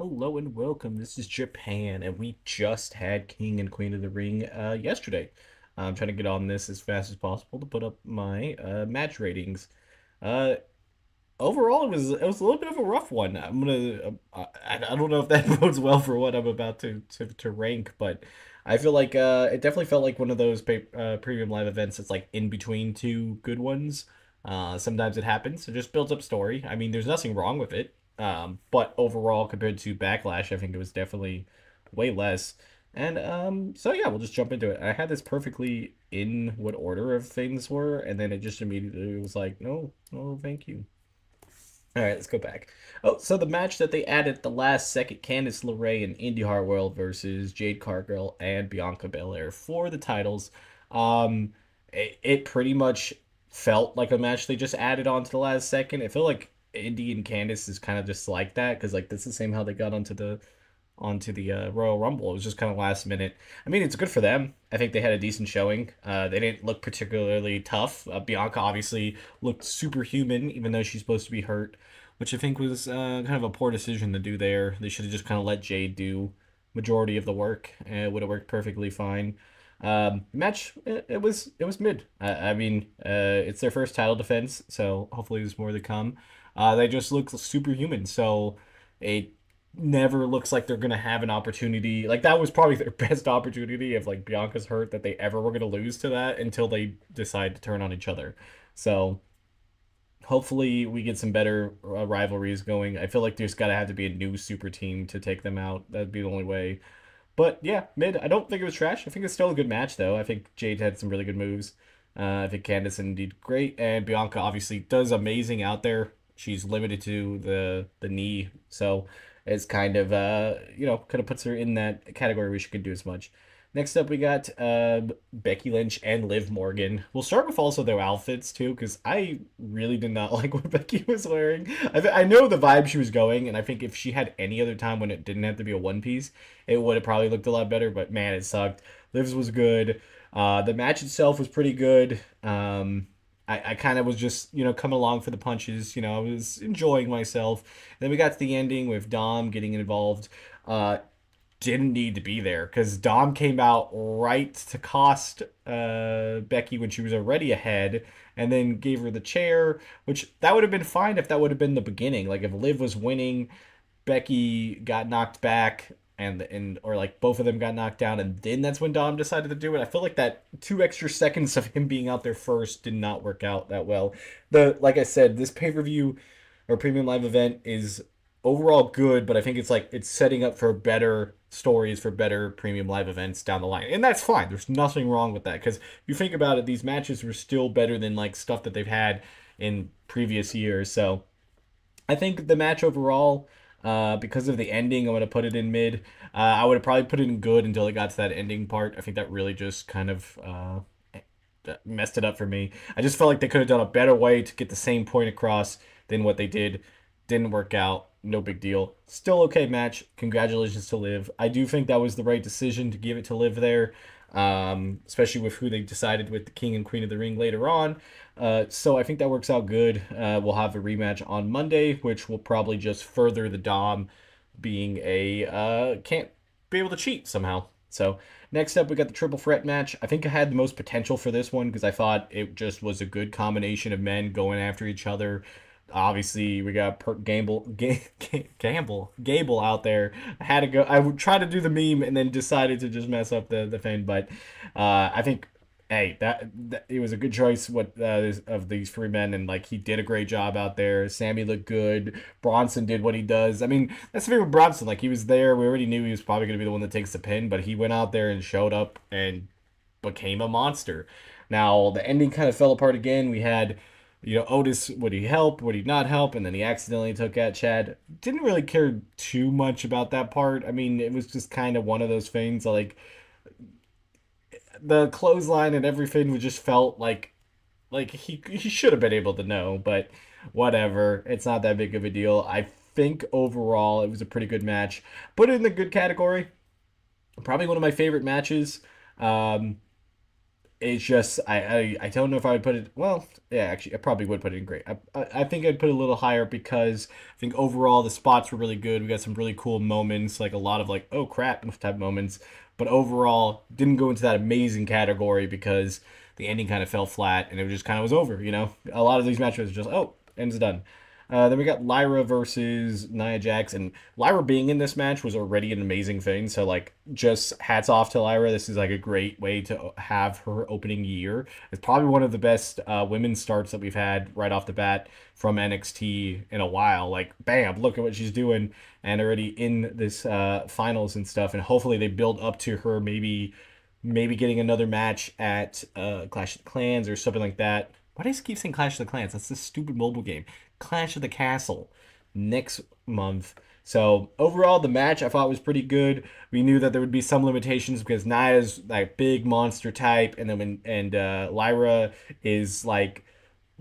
Hello and welcome. This is Japan, and we just had King and Queen of the Ring yesterday. I'm trying to get on this as fast as possible to put up my match ratings. Uh, Overall, it was a little bit of a rough one. I don't know if that bodes well for what I'm about to rank, but I feel like it definitely felt like one of those premium live events that's like in between two good ones. Sometimes it happens. It just builds up story. I mean, there's nothing wrong with it. But overall, compared to Backlash, I think it was definitely way less. And so yeah, we'll just jump into it. I had this perfectly in what order of things were, and then it just immediately was like, no, no, thank you. All right, let's go back. Oh, so the match that they added at the last second, Candice LeRae and Indy Hartwell versus Jade Cargill and Bianca Belair for the titles. It pretty much felt like a match they just added on to the last second. It felt like Indy and Candice is kind of just like that because like that's the same how they got onto the Royal Rumble. It was just kind of last minute. I mean, it's good for them. I think they had a decent showing. They didn't look particularly tough. Bianca obviously looked superhuman, even though she's supposed to be hurt, which I think was kind of a poor decision to do there. They should have just kind of let Jade do majority of the work. It would have worked perfectly fine. Match it was mid. I mean, it's their first title defense, so hopefully there's more to come. They just look superhuman, so it never looks like they're gonna have an opportunity. Like that was probably their best opportunity if like Bianca's hurt that they ever were gonna lose to that until they decide to turn on each other. So hopefully we get some better rivalries going. I feel like there's gotta have to be a new super team to take them out. That'd be the only way. But yeah, mid. I don't think it was trash. I think it's still a good match though. I think Jade had some really good moves. I think Candice did great, and Bianca obviously does amazing out there. She's limited to the knee, so it's kind of kind of puts her in that category where she could do as much. Next up, we got Becky Lynch and Liv Morgan. We'll start with also their outfits too, because I really did not like what Becky was wearing. I know the vibe she was going, and I think if she had any other time when it didn't have to be a one piece, it would have probably looked a lot better. But man, it sucked. Liv's was good. The match itself was pretty good. I kind of was just, coming along for the punches. I was enjoying myself. Then we got to the ending with Dom getting involved. Didn't need to be there because Dom came out right to cost Becky when she was already ahead and then gave her the chair, which that would have been fine if that would have been the beginning. Like if Liv was winning, Becky got knocked back and or like both of them got knocked down and then that's when Dom decided to do it. I feel like that 2 extra seconds of him being out there first did not work out that well. Like I said, this pay-per-view or premium live event is overall good, but I think it's setting up for better stories for better premium live events down the line. And that's fine. There's nothing wrong with that because you think about it, these matches were still better than like stuff that they've had in previous years. So I think the match overall, because of the ending, I'm gonna put it in mid. I would have probably put it in good until it got to that ending part. I think that really just kind of messed it up for me. I just felt like they could have done a better way to get the same point across than what they did. Didn't work out. No big deal. Still okay match. Congratulations to Liv. I do think that was the right decision to give it to Liv there, especially with who they decided with the King and Queen of the Ring later on. So I think that works out good. We'll have a rematch on Monday, which will probably just further the Dom being a can't be able to cheat somehow. So next up, we got the triple threat match. I think I had the most potential for this one because I thought it just was a good combination of men going after each other. Obviously, we got Gable out there. I had to go. I would try to do the meme and then decided to just mess up the thing. But I think, hey, that it was a good choice. Of these three men, and like he did a great job out there. Sammy looked good. Bronson did what he does. I mean, that's the thing with Bronson. Like he was there. We already knew he was probably going to be the one that takes the pin, but he went out there and showed up and became a monster. Now the ending kind of fell apart again. We had Otis, would he help? Would he not help? And then he accidentally took out Chad. Didn't really care too much about that part. I mean, it was just kind of one of those things. Like the clothesline and everything just felt like he should have been able to know, but whatever. It's not that big of a deal. I think overall it was a pretty good match. Put it in the good category. Probably one of my favorite matches. Um, it's just I don't know if I would put it well. Yeah, actually, I probably would put it in great. I think I'd put it a little higher because I think overall the spots were really good. We got some really cool moments, like a lot of like oh crap type moments. But overall, didn't go into that amazing category because the ending kind of fell flat and it just kind of was over. You know, a lot of these matches are just oh ends done. Then we got Lyra versus Nia Jax, and Lyra being in this match was already an amazing thing. So like, just hats off to Lyra. This is like a great way to have her opening year. It's probably one of the best women's starts that we've had right off the bat from NXT in a while. Like, bam, look at what she's doing, and already in this finals and stuff. And hopefully they build up to her maybe getting another match at Clash of the Clans or something like that. Why do I keep saying Clash of the Clans? That's this stupid mobile game. Clash of the Castle next month. So overall, the match I thought was pretty good. We knew that there would be some limitations because Naya's like big monster type, and then Lyra is like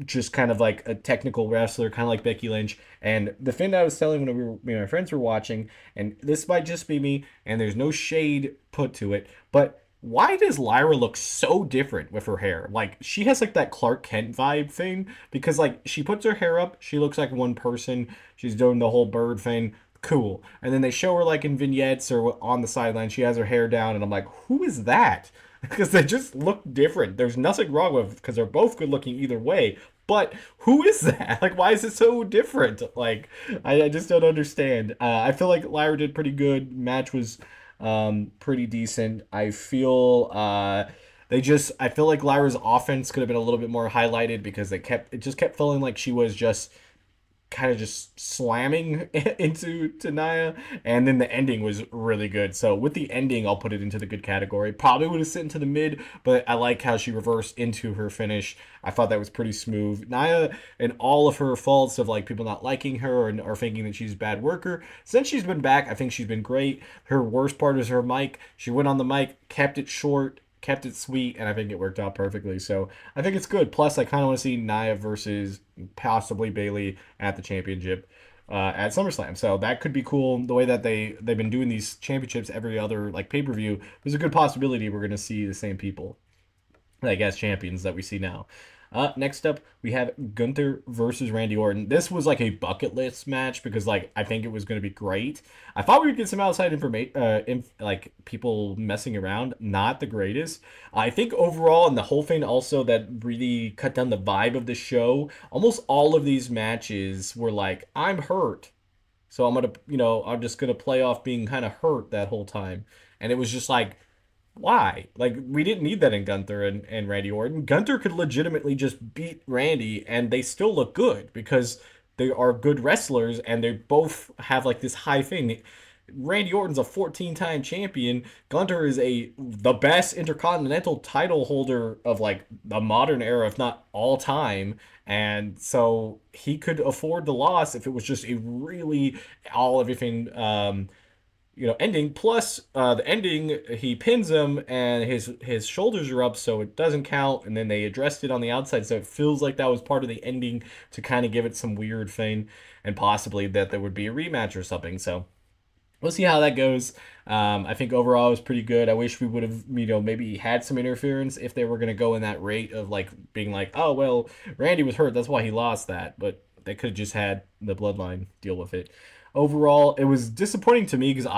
just kind of like a technical wrestler, kind of like Becky Lynch. And the thing that I was telling when me and my friends were watching, and this might just be me, and there's no shade put to it, but why does Lyra look so different with her hair? Like she has like that Clark Kent vibe thing because like she puts her hair up, she looks like one person. She's doing the whole bird thing. Cool. And then they show her like in vignettes or on the sideline, she has her hair down, and I'm like, who is that? Because they just look different. There's nothing wrong with because they're both good looking either way. But who is that? Like, why is it so different? Like, I just don't understand. I feel like Lyra did pretty good. Match was pretty decent. I feel I feel like Lyra's offense could have been a little bit more highlighted because it just kept feeling like she was just kind of just slamming into Nia, and then the ending was really good. So with the ending, I'll put it into the good category. Probably would have sit into the mid, but I like how she reversed into her finish. I thought that was pretty smooth. Nia and all of her faults of like people not liking her or thinking that she's a bad worker. Since she's been back, I think she's been great. Her worst part is her mic. She went on the mic, kept it short, kept it sweet, and I think it worked out perfectly. So I think it's good. Plus, I kind of want to see Nia versus possibly Bailey at the championship at SummerSlam. So that could be cool. The way that they've been doing these championships every other like pay per view, there's a good possibility we're going to see the same people like as champions that we see now. Next up, we have Gunther versus Randy Orton. This was like a bucket list match because, like, I think it was going to be great. I thought we would get some outside information, like people messing around. Not the greatest. I think overall, and the whole thing also that really cut down the vibe of the show. Almost all of these matches were like, I'm hurt, so I'm just gonna play off being kind of hurt that whole time, and it was just like why? Like, we didn't need that in Gunther and Randy Orton. Gunther could legitimately just beat Randy and they still look good because they are good wrestlers and they both have like this high thing. Randy Orton's a 14-time champion. Gunther is the best intercontinental title holder of like the modern era, if not all time. And so he could afford the loss if it was just a really all everything ending. Plus, the ending, he pins him and his shoulders are up, so it doesn't count. And then they addressed it on the outside, so it feels like that was part of the ending to kind of give it some weird thing, and possibly that there would be a rematch or something. So we'll see how that goes. I think overall it was pretty good. I wish we would have, maybe had some interference if they were going to go in that rate of like being like, oh, well, Randy was hurt. That's why he lost that. But they could have just had the bloodline deal with it. Overall, it was disappointing to me because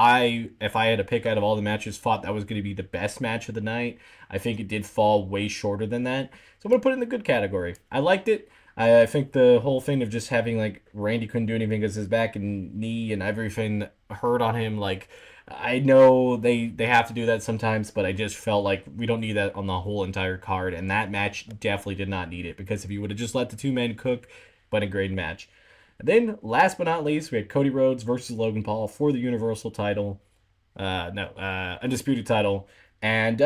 if I had to pick out of all the matches, thought that was going to be the best match of the night. I think it did fall way shorter than that. So I'm going to put it in the good category. I liked it. I think the whole thing of just having like Randy couldn't do anything because his back and knee and everything hurt on him. Like I know they have to do that sometimes, but I just felt like we don't need that on the whole entire card. And that match definitely did not need it because if you would have just let the two men cook, but a great match. And then last but not least, we had Cody Rhodes versus Logan Paul for the Universal title. Undisputed title. And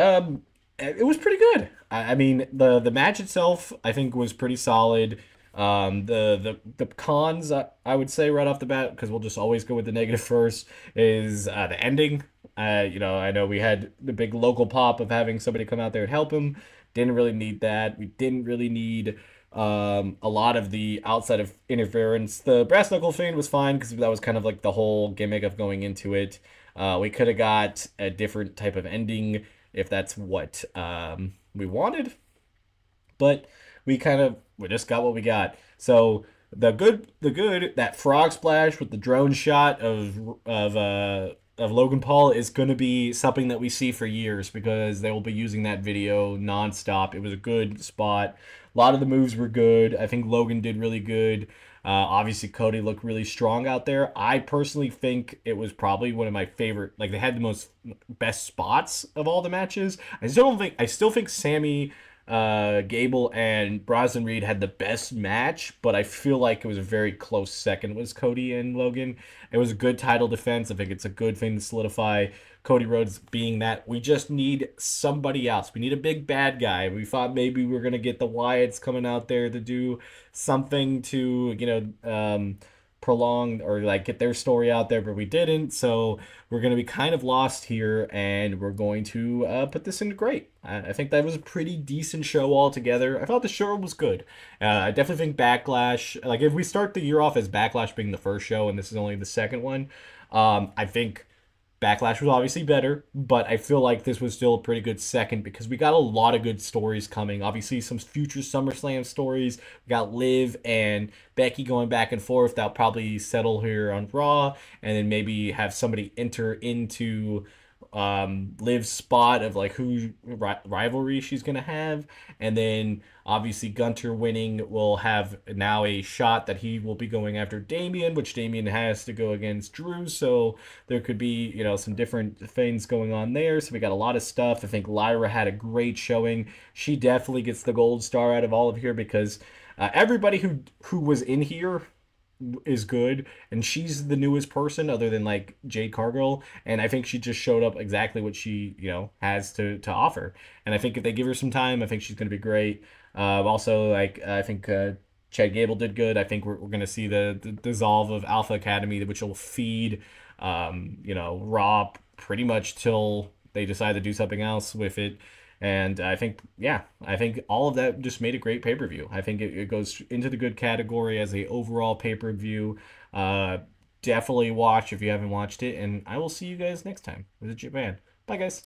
it was pretty good. I mean, the match itself, I think, was pretty solid. The cons, I would say right off the bat, because we'll just always go with the negative first, is the ending. I know we had the big local pop of having somebody come out there and help him. Didn't really need that. We didn't really need a lot of the outside of interference. The brass knuckle thing was fine because that was kind of like the whole gimmick of going into it. We could have got a different type of ending if that's what we wanted, but we just got what we got. So the good that frog splash with the drone shot of Logan Paul is going to be something that we see for years because they will be using that video nonstop. It was a good spot. A lot of the moves were good. I think Logan did really good. Obviously, Cody looked really strong out there. I personally think it was probably one of my favorite. Like they had the most best spots of all the matches. I still think Sammy, Gable and Bronson Reed had the best match, but I feel like it was a very close second was Cody and Logan. It was a good title defense. I think it's a good thing to solidify Cody Rhodes being that. We just need somebody else. We need a big bad guy. We thought maybe we were gonna get the Wyatts coming out there to do something to, prolong or like get their story out there, but we didn't. So we're going to be kind of lost here, and we're going to put this into great. I think that was a pretty decent show altogether. I thought the show was good. I definitely think Backlash, like if we start the year off as Backlash being the first show and this is only the second one, I think Backlash was obviously better, but I feel like this was still a pretty good second because we got a lot of good stories coming. Obviously, some future SummerSlam stories. We got Liv and Becky going back and forth. That'll probably settle here on Raw, and then maybe have somebody enter into Liv's spot of like who rivalry she's gonna have, and then obviously Gunter winning will have now a shot that he will be going after Damian, which Damian has to go against Drew. So there could be some different things going on there. So we got a lot of stuff. I think Lyra had a great showing. She definitely gets the gold star out of all of here because everybody who was in here is good, and she's the newest person other than like Jade Cargill, and I think she just showed up exactly what she has to offer. And I think if they give her some time, I think she's going to be great. Also, like I think Chad Gable did good. I think we're going to see the dissolve of Alpha Academy, which will feed Raw pretty much till they decide to do something else with it. And I think, yeah, I think all of that just made a great pay per view. I think it goes into the good category as a overall pay per view. Definitely watch if you haven't watched it, and I will see you guys next time. This is Japan. Bye, guys.